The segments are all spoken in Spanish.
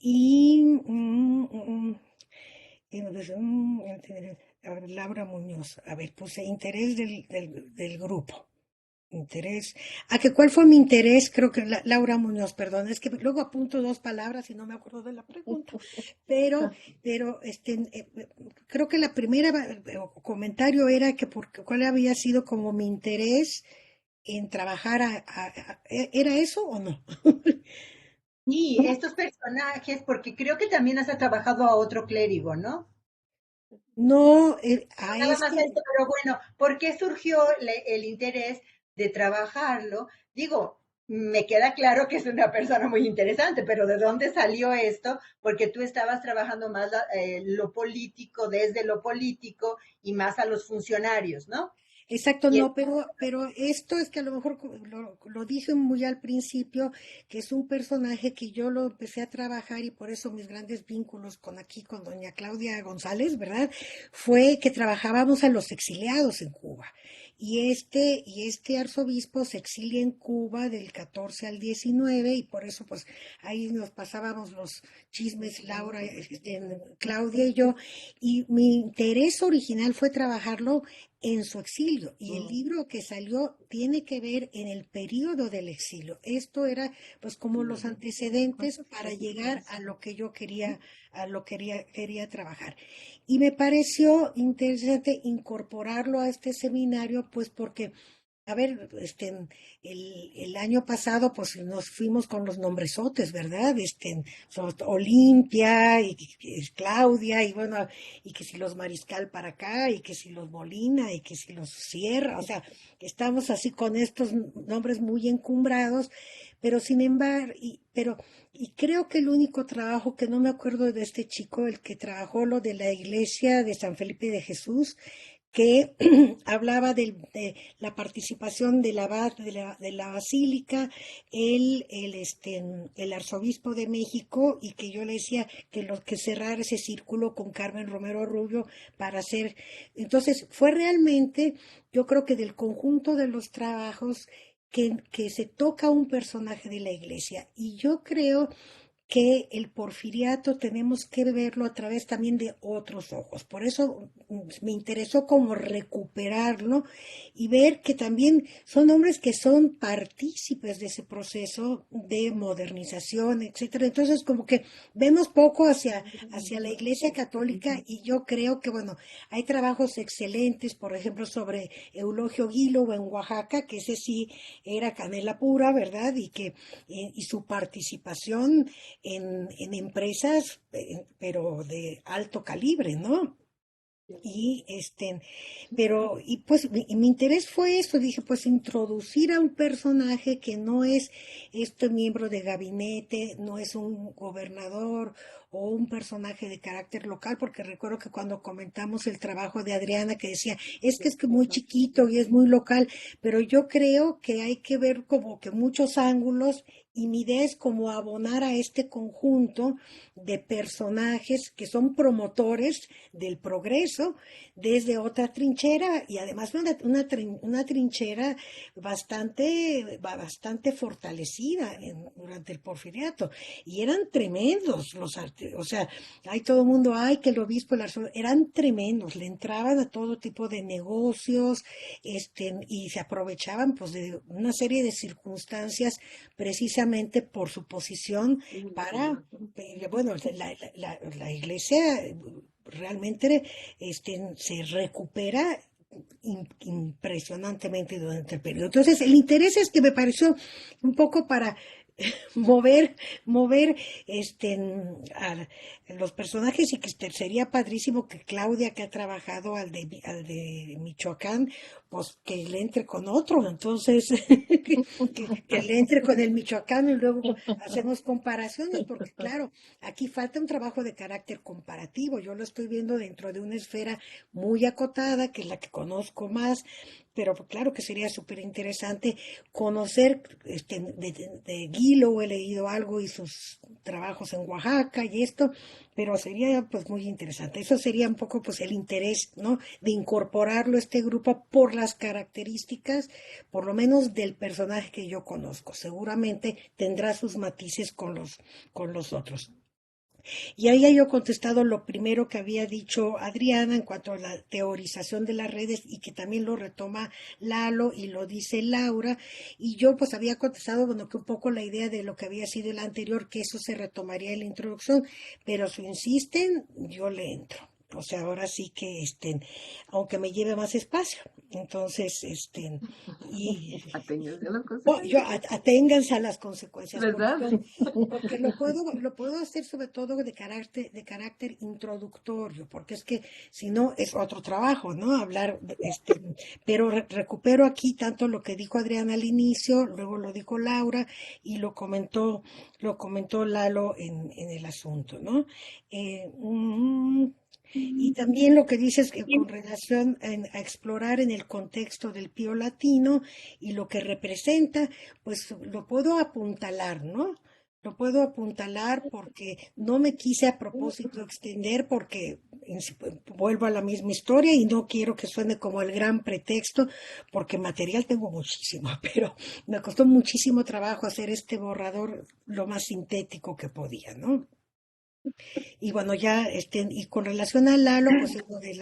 y a ver, Laura Muñoz, a ver, puse interés del grupo. Interés. Que cuál fue mi interés, creo que Laura Muñoz, perdón, es que luego apunto dos palabras y no me acuerdo de la pregunta, pero, creo que la primera comentario era que cuál había sido como mi interés en trabajar ¿era eso o no? Y estos personajes, porque creo que también has trabajado a otro clérigo, ¿no? No, No a nada más este. esto, pero bueno, ¿por qué surgió el interés de trabajarlo? Digo, me queda claro que es una persona muy interesante, pero ¿de dónde salió esto? Porque tú estabas trabajando más lo político, desde lo político y más a los funcionarios, ¿no? Exacto, Y no, pero esto es que a lo mejor lo dije muy al principio, que es un personaje que yo lo empecé a trabajar y por eso mis grandes vínculos con doña Claudia González, ¿verdad? Fue que trabajábamos a los exiliados en Cuba. Y este arzobispo se exilia en Cuba del 14 al 19 y por eso pues ahí nos pasábamos los chismes, Laura, Claudia y yo. Y mi interés original fue trabajarlo en su exilio. Y el libro que salió tiene que ver en el periodo del exilio. Esto era pues como los antecedentes para llegar a lo que yo quería, quería trabajar. Y me pareció interesante incorporarlo a este seminario, pues porque a ver, el año pasado pues nos fuimos con los nombresotes, ¿verdad? Olimpia y Claudia y bueno, y que si los Mariscal para acá y que si los Molina y que si los Sierra, o sea, estamos así con estos nombres muy encumbrados, pero sin embargo, y creo que el único trabajo que no me acuerdo de este chico, el que trabajó lo de la iglesia de San Felipe de Jesús, que hablaba de la participación de la basílica, el arzobispo de México, y que yo le decía que los que cerrar ese círculo con Carmen Romero Rubio para hacer. Entonces, fue realmente, yo creo que del conjunto de los trabajos que se toca un personaje de la iglesia. Y yo creo que el porfiriato tenemos que verlo a través también de otros ojos. Por eso me interesó como recuperarlo y ver que también son hombres que son partícipes de ese proceso de modernización, etcétera. Entonces, como que vemos poco hacia la Iglesia Católica y yo creo que, bueno, hay trabajos excelentes, por ejemplo, sobre Eulogio Guilo en Oaxaca, que ese sí era canela pura, ¿verdad? Y su participación en empresas, pero de alto calibre, ¿no? Y y pues mi interés fue eso, dije, pues introducir a un personaje que no es este miembro de gabinete, no es un gobernador o un personaje de carácter local, porque recuerdo que cuando comentamos el trabajo de Adriana que decía, es que muy chiquito y es muy local, pero yo creo que hay que ver como que muchos ángulos y mi idea es como abonar a este conjunto de personajes que son promotores del progreso desde otra trinchera y además una trinchera bastante fortalecida durante el porfiriato. Y eran tremendos o sea, hay todo el mundo, ay, que el obispo, eran tremendos, le entraban a todo tipo de negocios, y se aprovechaban pues de una serie de circunstancias precisamente por su posición para, bueno, la iglesia realmente se recupera impresionantemente durante el periodo. Entonces, el interés es que me pareció un poco para mover, mover a los personajes y que sería padrísimo que Claudia, que ha trabajado al de Michoacán, pues que le entre con otro, entonces que le entre con el Michoacán y luego hacemos comparaciones, porque claro, aquí falta un trabajo de carácter comparativo, yo lo estoy viendo dentro de una esfera muy acotada, que es la que conozco más, pero claro que sería súper interesante conocer de Guilo, he leído algo y sus trabajos en Oaxaca y esto, pero sería pues muy interesante. Eso sería un poco pues el interés, ¿no? De incorporarlo a este grupo por las características, por lo menos del personaje que yo conozco. Seguramente tendrá sus matices con los otros. Y ahí yo contestado lo primero que había dicho Adriana en cuanto a la teorización de las redes y que también lo retoma Lalo y lo dice Laura. Y yo pues había contestado, bueno, que un poco la idea de lo que había sido el anterior, que eso se retomaría en la introducción, pero si insisten, yo le entro. O sea, ahora sí que, aunque me lleve más espacio. Entonces, y Aténganse a las yo consecuencias, aténganse a las consecuencias, ¿verdad? porque lo puedo hacer sobre todo de carácter introductorio, porque es que si no es otro trabajo, ¿no? Hablar, pero recupero aquí tanto lo que dijo Adriana al inicio, luego lo dijo Laura y lo comentó Lalo en el asunto, ¿no? Y también lo que dices que con relación a explorar en el contexto del pío latino y lo que representa, pues lo puedo apuntalar, ¿no? Lo puedo apuntalar porque no me quise a propósito extender porque vuelvo a la misma historia y no quiero que suene como el gran pretexto porque material tengo muchísimo, pero me costó muchísimo trabajo hacer este borrador lo más sintético que podía, ¿no? Y bueno, ya, y con relación a Lalo, pues es lo de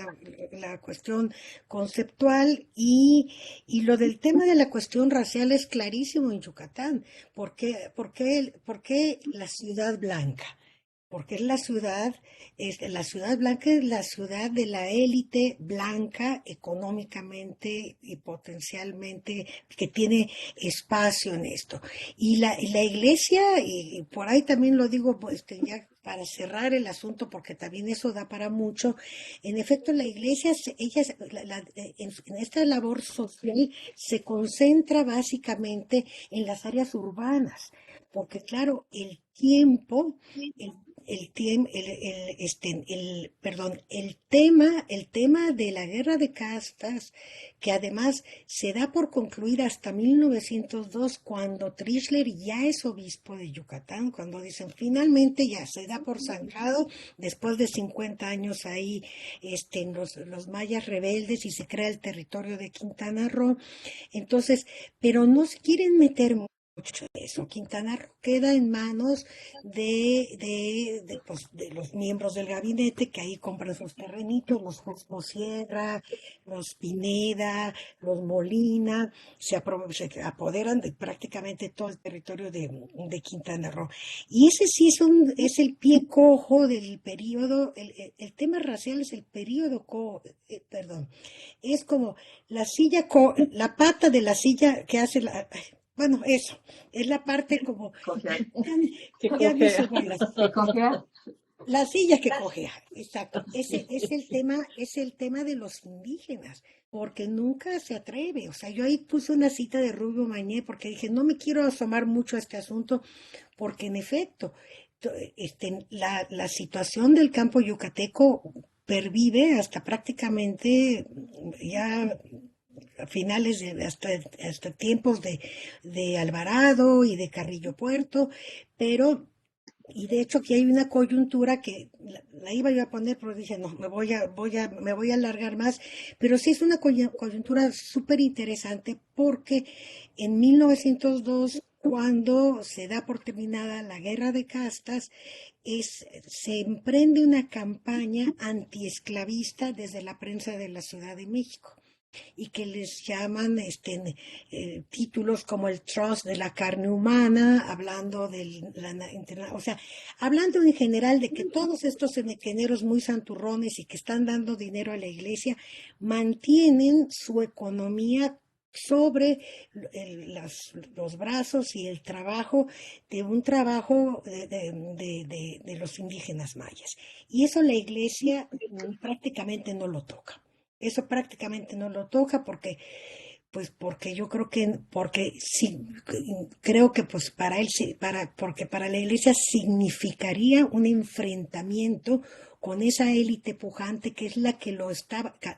la cuestión conceptual y lo del tema de la cuestión racial es clarísimo en Yucatán. Por qué la ciudad blanca? Porque es la ciudad blanca es la ciudad de la élite blanca económicamente y potencialmente que tiene espacio en esto. Y la iglesia, y por ahí también lo digo, pues ya para cerrar el asunto, porque también eso da para mucho, en efecto la iglesia, en esta labor social se concentra básicamente en las áreas urbanas, porque claro, el perdón, el tema de la guerra de castas, que además se da por concluida hasta 1902, cuando Trishler ya es obispo de Yucatán, cuando dicen finalmente ya se da por zanjado, después de 50 años ahí, los mayas rebeldes y se crea el territorio de Quintana Roo. Entonces, pero no se quieren meter mucho en eso. Quintana Roo queda en manos pues, de los miembros del gabinete que ahí compran sus terrenitos, los Jusco Sierra, los Pineda, los Molina, se apoderan de prácticamente todo el territorio de Quintana Roo. Y ese sí es el pie cojo del periodo, el tema racial es el periodo, perdón, es como la pata de la silla que hace bueno, eso, es la parte como, Cojear. ya me hizo bolas. Que cojear. La silla que cojea, exacto. Ese es el tema de los indígenas, porque nunca se atreve. O sea, yo ahí puse una cita de Rubio Mañé porque dije, no me quiero asomar mucho a este asunto, porque en efecto, la situación del campo yucateco pervive hasta prácticamente ya a finales hasta tiempos de Alvarado y de Carrillo Puerto, pero y de hecho aquí hay una coyuntura que la iba yo a poner, pero dije, no, me voy a alargar más, pero sí es una coyuntura súper interesante porque en 1902, cuando se da por terminada la guerra de castas, se emprende una campaña antiesclavista desde la prensa de la Ciudad de México y que les llaman títulos como el Trust de la carne humana, hablando o sea, hablando en general de que todos estos ingenieros muy santurrones y que están dando dinero a la iglesia mantienen su economía sobre los brazos y el trabajo de un trabajo de los indígenas mayas. Y eso la iglesia prácticamente no lo toca. Eso prácticamente no lo toca porque, pues porque yo creo que, porque sí, creo que pues para él, porque para la iglesia significaría un enfrentamiento con esa élite pujante que es la que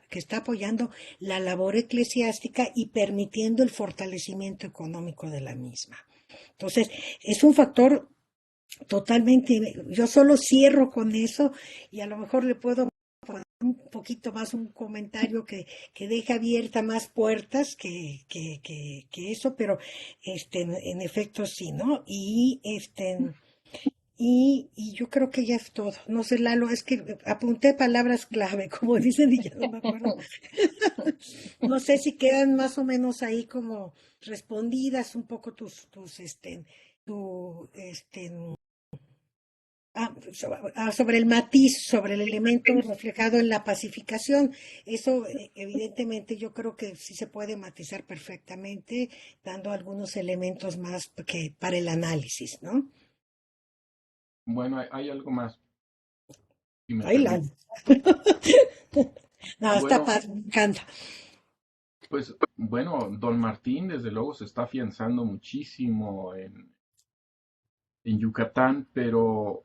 está apoyando la labor eclesiástica y permitiendo el fortalecimiento económico de la misma. Entonces, es un factor totalmente, yo solo cierro con eso y a lo mejor le puedo un poquito más un comentario que deja abierta más puertas que eso, pero en efecto sí, ¿no? Y yo creo que ya es todo. No sé, Lalo, es que apunté palabras clave, como dicen, y ya no me acuerdo. No sé si quedan más o menos ahí como respondidas un poco tu, sobre el matiz, sobre el elemento reflejado en la pacificación. Eso, evidentemente, yo creo que sí se puede matizar perfectamente, dando algunos elementos más que para el análisis, ¿no? Bueno, hay algo más, si me Ay, la... permite. No, está Bueno, padre, me encanta. pues bueno, Don Martín desde luego se está afianzando muchísimo en Yucatán, pero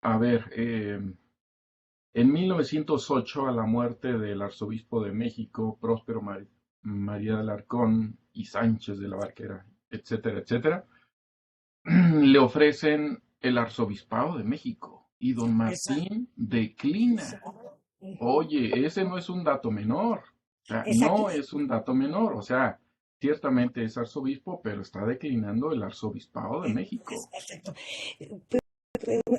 a ver, en 1908, a la muerte del arzobispo de México, Próspero María de Alarcón y Sánchez de la Barquera, etcétera, etcétera, le ofrecen el arzobispado de México y don Exacto, Martín declina. exacto. Ujú. Oye, ese no es un dato menor. O sea, Exacto. no es un dato menor. O sea, ciertamente es arzobispo, pero está declinando el arzobispado de México. Exacto.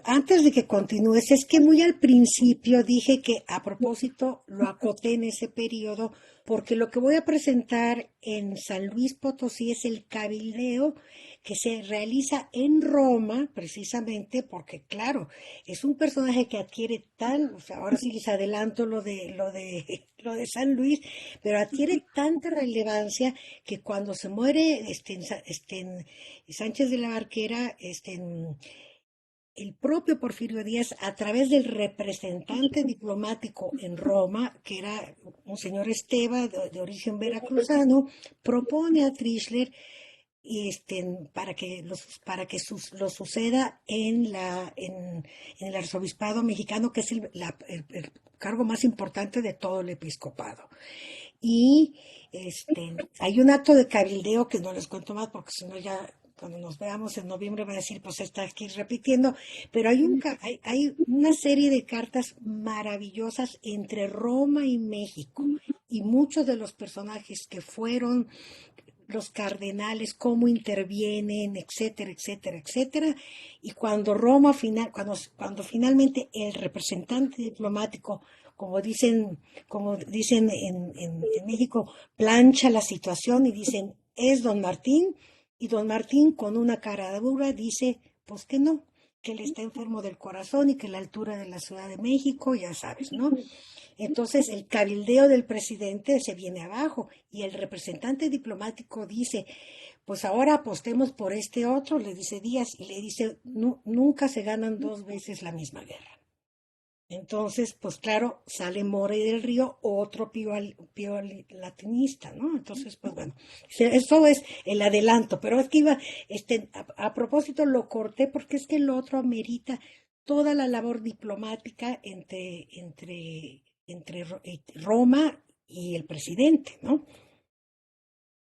Antes de que continúes, es que muy al principio dije que a propósito lo acoté en ese periodo, porque lo que voy a presentar en San Luis Potosí es el cabildeo que se realiza en Roma, precisamente porque, claro, es un personaje que adquiere tal, o sea, ahora sí les adelanto lo de San Luis, pero adquiere tanta relevancia que cuando se muere Sánchez de la Barquera, el propio Porfirio Díaz, a través del representante diplomático en Roma, que era un señor Esteba, de origen veracruzano, propone a Trishler para que lo suceda en el arzobispado mexicano, que es el cargo más importante de todo el episcopado. Y hay un acto de cabildeo que no les cuento más porque si no ya cuando nos veamos en noviembre va a decir, pues está aquí repitiendo, pero hay una serie de cartas maravillosas entre Roma y México y muchos de los personajes que fueron los cardenales, cómo intervienen, etcétera, etcétera, etcétera. Y cuando finalmente el representante diplomático, como dicen en México, plancha la situación y dicen, es don Martín, y don Martín con una cara dura dice, pues que no, que él está enfermo del corazón y que la altura de la Ciudad de México, ya sabes, ¿no? Entonces el cabildeo del presidente se viene abajo y el representante diplomático dice, pues ahora apostemos por este otro, le dice Díaz, y le dice, nunca se ganan dos veces la misma guerra. Entonces, pues claro, sale Mora y del Río, otro pío latinista, ¿no? Entonces, pues bueno, eso es el adelanto, pero es que a propósito lo corté porque es que el otro amerita toda la labor diplomática entre Roma y el presidente, ¿no?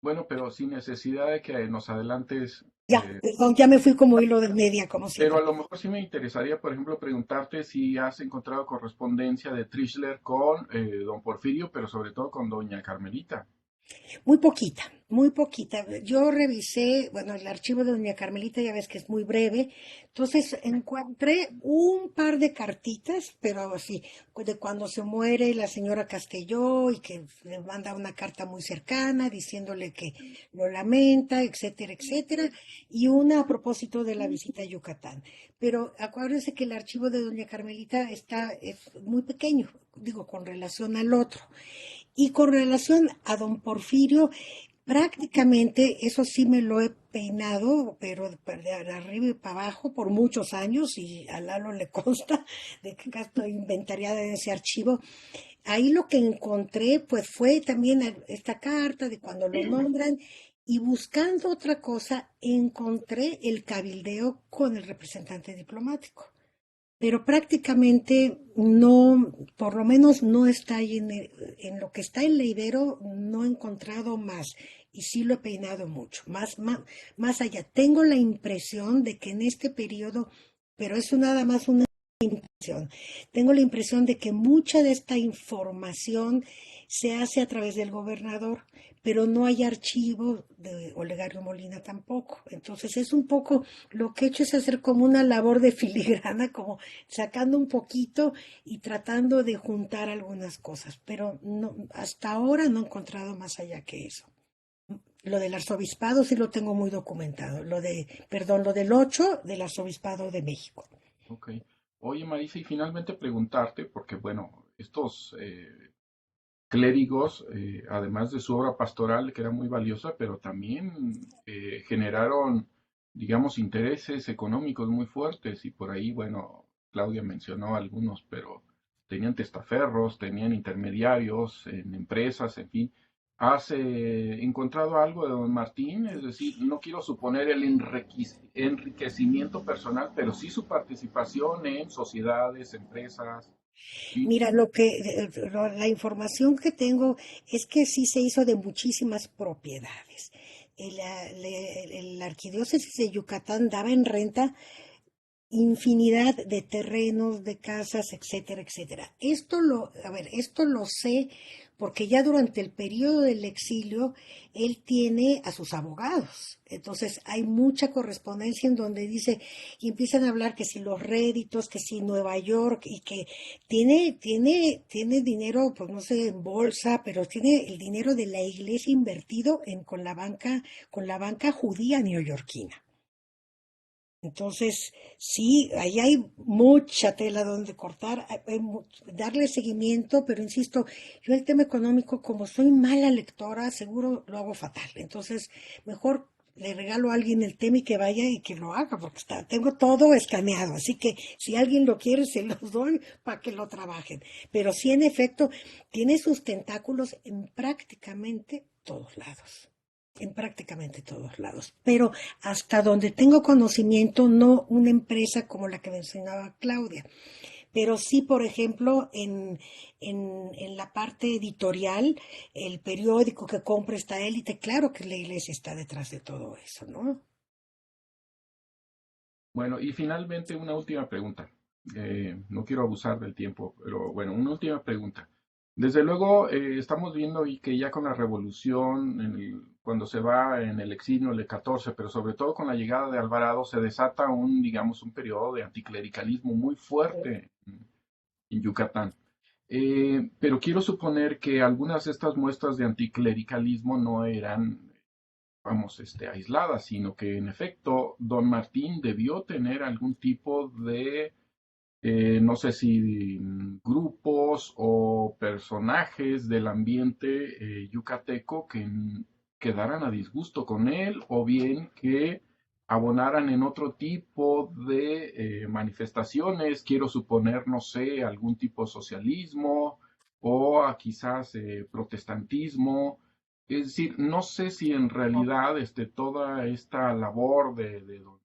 Bueno, pero sin necesidad de que nos adelantes. Ya, perdón, ya me fui como hilo de media, como Pero a siempre. lo mejor sí me interesaría, por ejemplo, preguntarte si has encontrado correspondencia de Trishler con don Porfirio, pero sobre todo con doña Carmelita. Muy poquita, muy poquita. Yo revisé, bueno, el archivo de doña Carmelita, ya ves que es muy breve, entonces encontré un par de cartitas, pero así, de cuando se muere la señora Castelló y que le manda una carta muy cercana diciéndole que lo lamenta, etcétera, etcétera, y una a propósito de la visita a Yucatán. Pero acuérdense que el archivo de doña Carmelita es muy pequeño, digo, con relación al otro. Y con relación a don Porfirio, prácticamente eso sí me lo he peinado, pero de arriba y para abajo por muchos años, y a Lalo le consta de que acá estoy inventariada en ese archivo. Ahí lo que encontré, pues fue también esta carta de cuando lo nombran, y buscando otra cosa, encontré el cabildeo con el representante diplomático, pero prácticamente no, por lo menos no está ahí en lo que está en Leidero, no he encontrado más. Y sí lo he peinado mucho, más allá. Tengo la impresión de que en este periodo, pero eso nada más una impresión, tengo la impresión de que mucha de esta información se hace a través del gobernador, pero no hay archivo de Olegario Molina tampoco. Entonces es un poco, lo que he hecho es hacer como una labor de filigrana, como sacando un poquito y tratando de juntar algunas cosas, pero no, hasta ahora no he encontrado más allá que eso. Lo del arzobispado sí lo tengo muy documentado, lo del 8 del arzobispado de México. Ok. Oye, Marisa, y finalmente preguntarte, porque bueno, estos clérigos, además de su obra pastoral, que era muy valiosa, pero también generaron, digamos, intereses económicos muy fuertes, y por ahí, bueno, Claudia mencionó algunos, pero tenían testaferros, tenían intermediarios en empresas, en fin. ¿Has encontrado algo de don Martín? Es decir, no quiero suponer el enriquecimiento personal, pero sí su participación en sociedades, empresas. Sí. Mira, la información que tengo es que sí se hizo de muchísimas propiedades. La arquidiócesis de Yucatán daba en renta infinidad de terrenos, de casas, etcétera, etcétera. Esto lo sé porque ya durante el periodo del exilio él tiene a sus abogados. Entonces hay mucha correspondencia en donde dice y empiezan a hablar que si los réditos, que si Nueva York y que tiene dinero, pues no sé, en bolsa, pero tiene el dinero de la iglesia invertido con la banca judía neoyorquina. Entonces, sí, ahí hay mucha tela donde cortar, darle seguimiento, pero insisto, yo el tema económico, como soy mala lectora, seguro lo hago fatal. Entonces, mejor le regalo a alguien el tema y que vaya y que lo haga, porque tengo todo escaneado. Así que si alguien lo quiere, se los doy para que lo trabajen. Pero sí, en efecto, tiene sus tentáculos en prácticamente todos lados, en prácticamente todos lados. Pero hasta donde tengo conocimiento, no una empresa como la que mencionaba Claudia, pero sí, por ejemplo, en la parte editorial, el periódico que compra esta élite, claro que la iglesia está detrás de todo eso, ¿no? Bueno, y finalmente una última pregunta. No quiero abusar del tiempo, pero bueno, una última pregunta. Desde luego, estamos viendo y que ya con la revolución, cuando se va en el exilio el 14, pero sobre todo con la llegada de Alvarado, se desata un, digamos, un periodo de anticlericalismo muy fuerte en Yucatán. Pero quiero suponer que algunas de estas muestras de anticlericalismo no eran, vamos, aislada, sino que en efecto don Martín debió tener algún tipo de, no sé si grupos o personajes del ambiente yucateco que quedaran a disgusto con él o bien que abonaran en otro tipo de manifestaciones, quiero suponer, no sé, algún tipo de socialismo o quizás protestantismo. Es decir, no sé si en realidad toda esta labor de don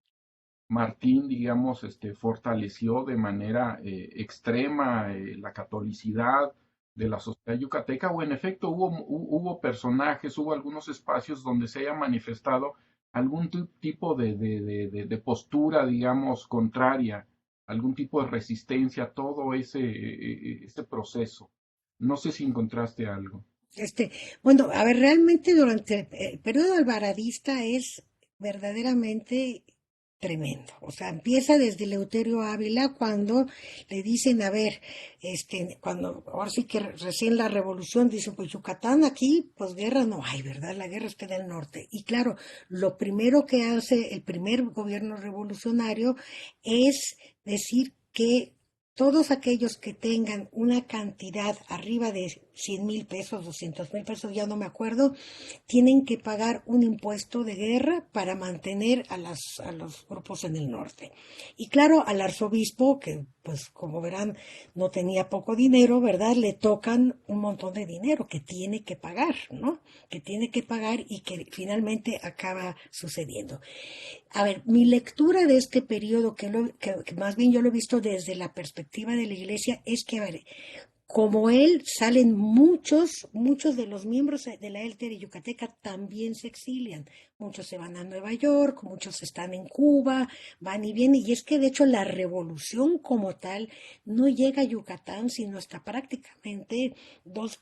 Martín, digamos, fortaleció de manera extrema la catolicidad de la sociedad yucateca, o en efecto hubo personajes, hubo algunos espacios donde se haya manifestado algún tipo de postura, digamos, contraria, algún tipo de resistencia a todo ese proceso. No sé si encontraste algo. Este, bueno, a ver, realmente durante el periodo alvaradista es verdaderamente tremendo. O sea, empieza desde Eleuterio Ávila cuando le dicen, a ver, cuando, ahora sí que recién la revolución, dicen, pues Yucatán aquí, pues guerra no hay, ¿verdad? La guerra está en el norte. Y claro, lo primero que hace el primer gobierno revolucionario es decir que todos aquellos que tengan una cantidad arriba de 100,000 pesos, 200,000 pesos, ya no me acuerdo, tienen que pagar un impuesto de guerra para mantener a los grupos en el norte. Y claro, al arzobispo, que pues como verán no tenía poco dinero, ¿verdad? Le tocan un montón de dinero que tiene que pagar, ¿no? Que tiene que pagar y que finalmente acaba sucediendo. A ver, mi lectura de este periodo, que más bien yo lo he visto desde la perspectiva de la iglesia, es que, a ver, como él, salen muchos de los miembros de la élite yucateca también se exilian. Muchos se van a Nueva York, muchos están en Cuba, van y vienen. Y es que de hecho la revolución como tal no llega a Yucatán sino hasta prácticamente dos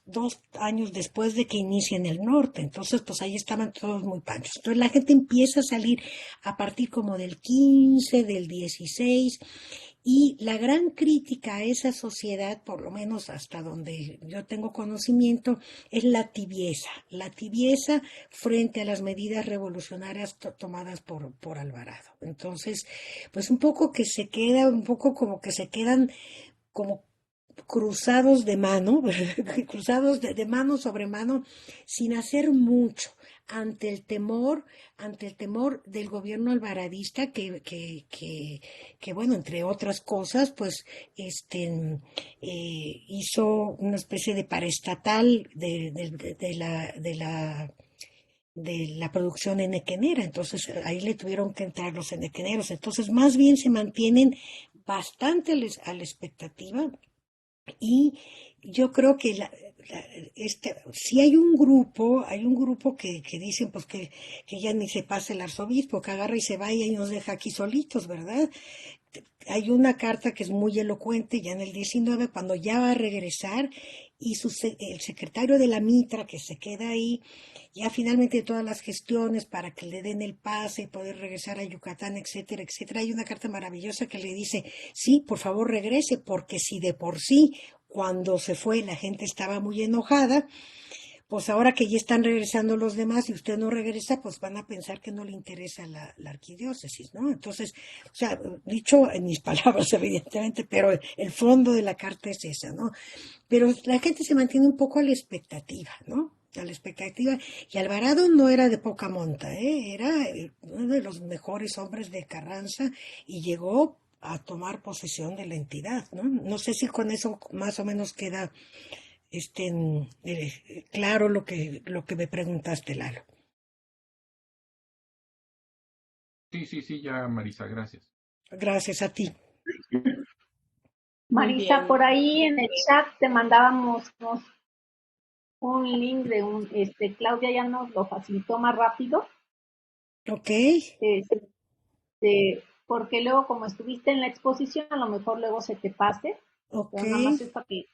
años después de que inicia en el norte. Entonces, pues ahí estaban todos muy panchos. Entonces la gente empieza a salir a partir como del 15, del 16. Y la gran crítica a esa sociedad, por lo menos hasta donde yo tengo conocimiento, es la tibieza frente a las medidas revolucionarias tomadas por Alvarado. Entonces, pues un poco que se queda, un poco como que se quedan como cruzados de mano, cruzados de mano sobre mano, sin hacer mucho ante el temor del gobierno alvaradista que bueno, entre otras cosas, pues hizo una especie de paraestatal de la producción enequenera, entonces ahí le tuvieron que entrar los enequeneros, entonces más bien se mantienen bastante a la expectativa y yo creo que si hay un grupo que dicen pues que ya ni se pase el arzobispo, que agarra y se vaya y nos deja aquí solitos, ¿verdad? Hay una carta que es muy elocuente ya en el 19, cuando ya va a regresar, y el secretario de la Mitra, que se queda ahí, ya finalmente todas las gestiones para que le den el pase y poder regresar a Yucatán, etcétera, etcétera. Hay una carta maravillosa que le dice, sí, por favor regrese, porque si de por sí, cuando se fue, la gente estaba muy enojada, pues ahora que ya están regresando los demás y usted no regresa, pues van a pensar que no le interesa la arquidiócesis, ¿no? Entonces, o sea, dicho en mis palabras, evidentemente, pero el fondo de la carta es esa, ¿no? Pero la gente se mantiene un poco a la expectativa, ¿no? A la expectativa. Y Alvarado no era de poca monta, ¿eh? Era uno de los mejores hombres de Carranza y llegó a tomar posesión de la entidad, ¿no? No sé si con eso más o menos queda claro lo que me preguntaste, Lalo. Sí, sí, sí, ya, Marisa, gracias. Gracias a ti. Muy Marisa, bien. Por ahí en el chat te mandábamos un link de Claudia ya nos lo facilitó más rápido. Ok. Porque luego como estuviste en la exposición, a lo mejor luego se te pase. Ok. Pero nada más es para que...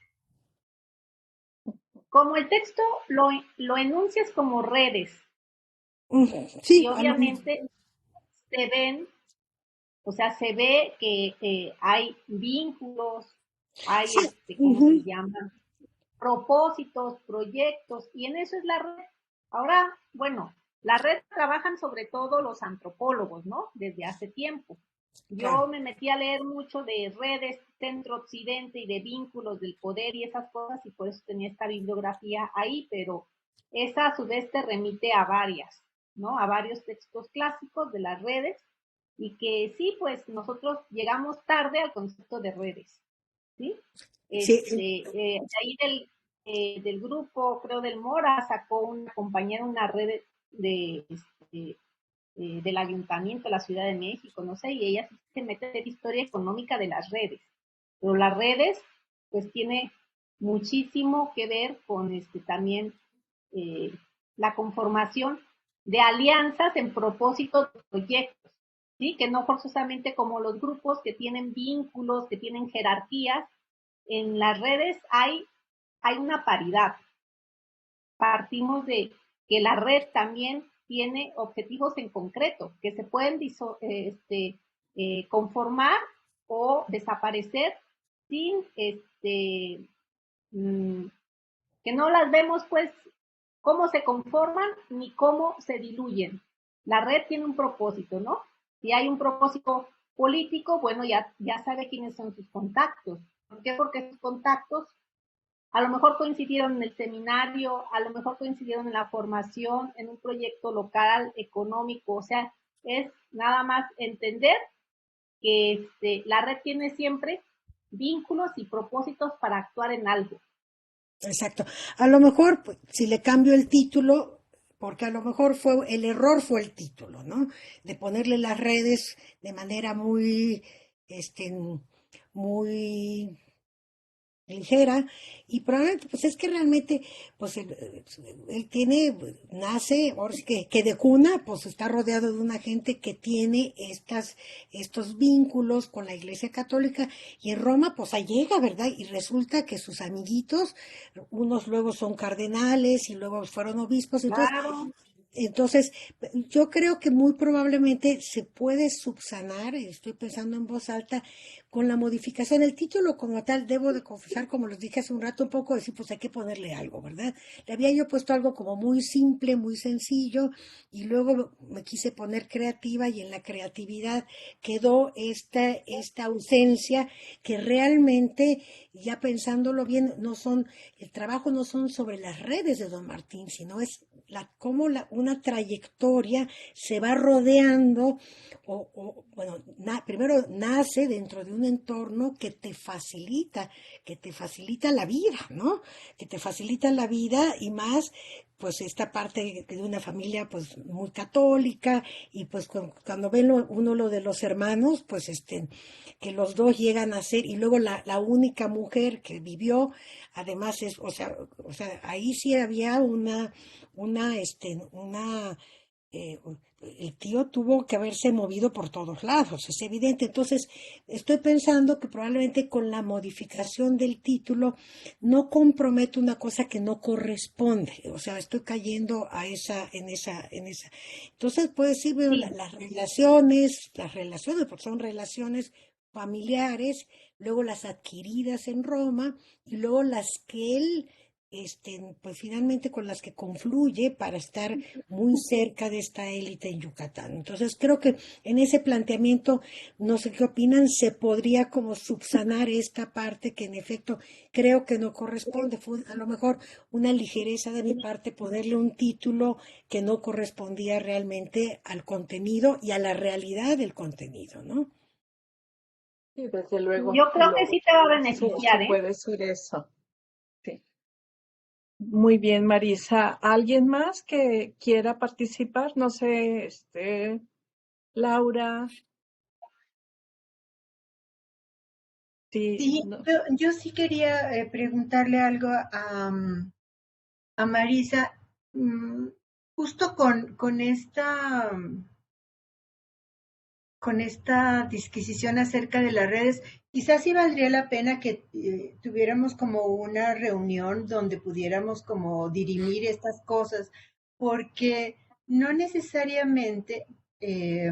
Como el texto lo enuncias como redes. Sí. Y obviamente se ven, o sea, se ve que hay vínculos, hay, sí. ¿cómo se llaman? Propósitos, proyectos, y en eso es la red. Ahora, bueno, la red trabajan sobre todo los antropólogos, ¿no? Desde hace tiempo. Yo me metí a leer mucho de redes centro-occidente y de vínculos del poder y esas cosas, y por eso tenía esta bibliografía ahí, pero esa a su vez te remite a varias, ¿no? A varios textos clásicos de las redes, y que sí, pues nosotros llegamos tarde al concepto de redes, ¿sí? De ahí del grupo, creo del Mora, sacó una compañera una red del Ayuntamiento de la Ciudad de México, no sé, y ella se mete en la historia económica de las redes. Pero las redes, pues tiene muchísimo que ver con también la conformación de alianzas en propósito de proyectos, ¿sí? Que no forzosamente como los grupos que tienen vínculos, que tienen jerarquías. En las redes hay una paridad. Partimos de que la red también tiene objetivos en concreto, que se pueden conformar o desaparecer sin que no las vemos pues cómo se conforman ni cómo se diluyen. La red tiene un propósito, ¿no? Si hay un propósito político, bueno, ya sabe quiénes son sus contactos. ¿Por qué? Porque sus contactos a lo mejor coincidieron en el seminario, a lo mejor coincidieron en la formación, en un proyecto local, económico, o sea, es nada más entender que la red tiene siempre vínculos y propósitos para actuar en algo. Exacto. A lo mejor, pues, si le cambio el título, porque a lo mejor el error fue el título, ¿no? De ponerle las redes de manera muy, muy ligera, y probablemente pues es que realmente pues él tiene, nace, ahora sí que de cuna pues está rodeado de una gente que tiene estos vínculos con la Iglesia Católica, y en Roma pues ahí llega, ¿verdad? Y resulta que sus amiguitos, unos luego son cardenales y luego fueron obispos, Claro. entonces, yo creo que muy probablemente se puede subsanar, estoy pensando en voz alta, con la modificación. El título como tal, debo de confesar, como les dije hace un rato, un poco decir, pues hay que ponerle algo, ¿verdad? Le había yo puesto algo como muy simple, muy sencillo, y luego me quise poner creativa, y en la creatividad quedó esta ausencia que realmente, ya pensándolo bien, el trabajo no son sobre las redes de Don Martín, sino es cómo una trayectoria se va rodeando, bueno, primero nace dentro de un entorno que te facilita la vida, ¿no? Que te facilita la vida, y más, pues esta parte de una familia pues muy católica, y pues cuando ven uno lo de los hermanos, pues que los dos llegan a ser, y luego la única mujer que vivió, además o sea, ahí sí había una, eh, el tío tuvo que haberse movido por todos lados, es evidente. Entonces, estoy pensando que probablemente con la modificación del título no comprometo una cosa que no corresponde, o sea, estoy cayendo en esa. Entonces, puede decir, bueno, Sí, las relaciones, porque son relaciones familiares, luego las adquiridas en Roma, y luego las que él pues finalmente con las que confluye para estar muy cerca de esta élite en Yucatán. Entonces creo que en ese planteamiento, no sé qué opinan, se podría como subsanar esta parte que en efecto creo que no corresponde. Fue a lo mejor una ligereza de mi parte ponerle un título que no correspondía realmente al contenido y a la realidad del contenido, ¿no? Sí, desde luego, yo creo que sí te va a se beneficiar, ¿eh? puede decir eso. Sí. Muy bien, Marisa. ¿Alguien más que quiera participar? No sé, Laura, sí, Sí, no. yo sí quería preguntarle algo a Marisa, mm, justo con esta disquisición acerca de las redes, quizás sí valdría la pena que tuviéramos como una reunión donde pudiéramos como dirimir estas cosas, porque no necesariamente eh,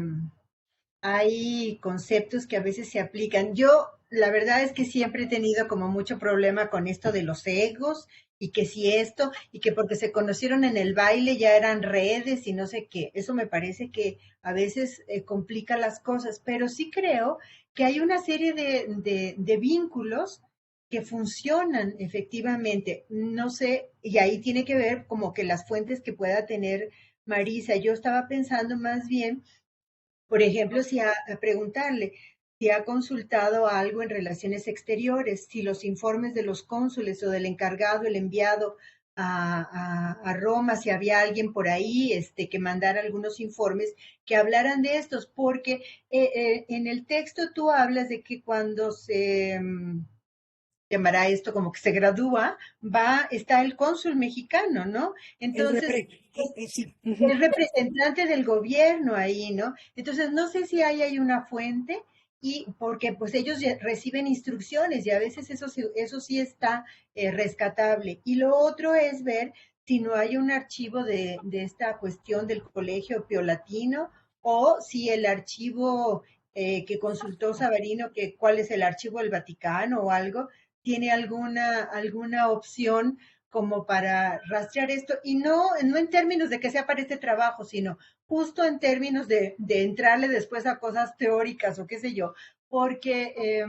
hay conceptos que a veces se aplican. Yo, la verdad es que siempre he tenido como mucho problema con esto de los egos, y que si esto, y que porque se conocieron en el baile ya eran redes y no sé qué. Eso me parece que a veces complica las cosas, pero sí creo que hay una serie de vínculos que funcionan efectivamente. No sé, y ahí tiene que ver como que las fuentes que pueda tener Marisa. Yo estaba pensando más bien, por ejemplo, a preguntarle si ha consultado algo en relaciones exteriores, si los informes de los cónsules o del encargado, el enviado a Roma, si había alguien por ahí que mandara algunos informes que hablaran de estos, porque en el texto tú hablas de que cuando llamará esto como que se gradúa, está el cónsul mexicano, ¿no? El Entonces, repre- sí, el representante del gobierno ahí, ¿no? Entonces, no sé si hay una fuente, y porque pues ellos reciben instrucciones y a veces eso sí está rescatable. Y lo otro es ver si no hay un archivo de esta cuestión del colegio piolatino, o si el archivo que consultó Sabarino, que cuál es el archivo del Vaticano o algo, tiene alguna opción como para rastrear esto, y no en términos de que sea para este trabajo, sino justo en términos de entrarle después a cosas teóricas o qué sé yo, porque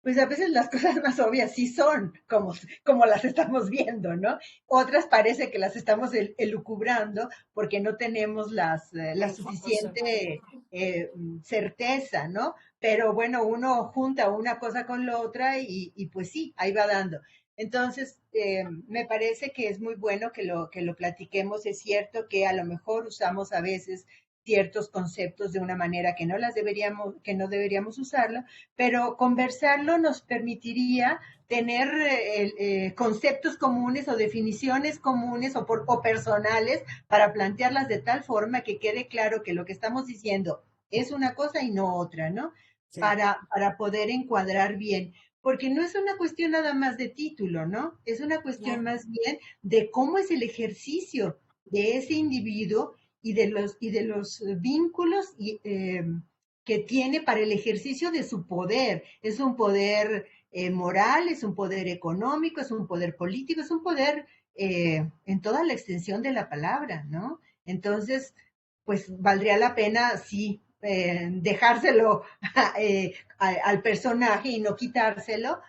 pues a veces las cosas más obvias sí son como las estamos viendo, ¿no? Otras parece que las estamos elucubrando porque no tenemos la suficiente certeza, ¿no? Pero bueno, uno junta una cosa con la otra y pues sí, ahí va dando. Entonces, me parece que es muy bueno que lo platiquemos. Es cierto que a lo mejor usamos a veces ciertos conceptos de una manera que que no deberíamos usarlo, pero conversarlo nos permitiría tener conceptos comunes o definiciones comunes o personales para plantearlas de tal forma que quede claro que lo que estamos diciendo es una cosa y no otra, ¿no? Sí. Para poder encuadrar bien. Porque no es una cuestión nada más de título, ¿no? Es una cuestión más bien de cómo es el ejercicio de ese individuo y de los vínculos que tiene para el ejercicio de su poder. Es un poder moral, es un poder económico, es un poder político, es un poder en toda la extensión de la palabra, ¿no? Entonces, pues valdría la pena, sí, dejárselo al personaje y no quitárselo,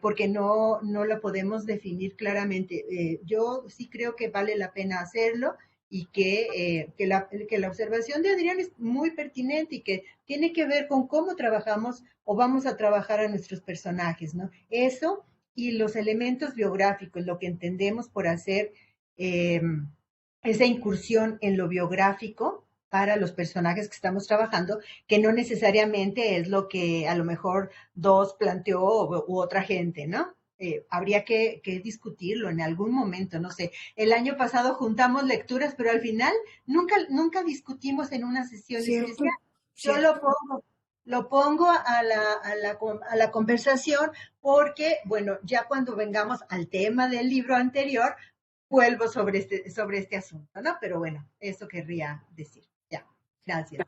porque no lo podemos definir claramente. Yo sí creo que vale la pena hacerlo y que la observación de Adrián es muy pertinente y que tiene que ver con cómo trabajamos o vamos a trabajar a nuestros personajes, ¿no? Eso y los elementos biográficos, lo que entendemos por hacer esa incursión en lo biográfico para los personajes que estamos trabajando, que no necesariamente es lo que a lo mejor Dos planteó u otra gente, ¿no? Habría que discutirlo en algún momento, no sé. El año pasado juntamos lecturas, pero al final nunca discutimos en una sesión especial. Yo lo pongo a la conversación porque, bueno, ya cuando vengamos al tema del libro anterior, vuelvo sobre este asunto, ¿no? Pero bueno, eso querría decir. Ya, gracias.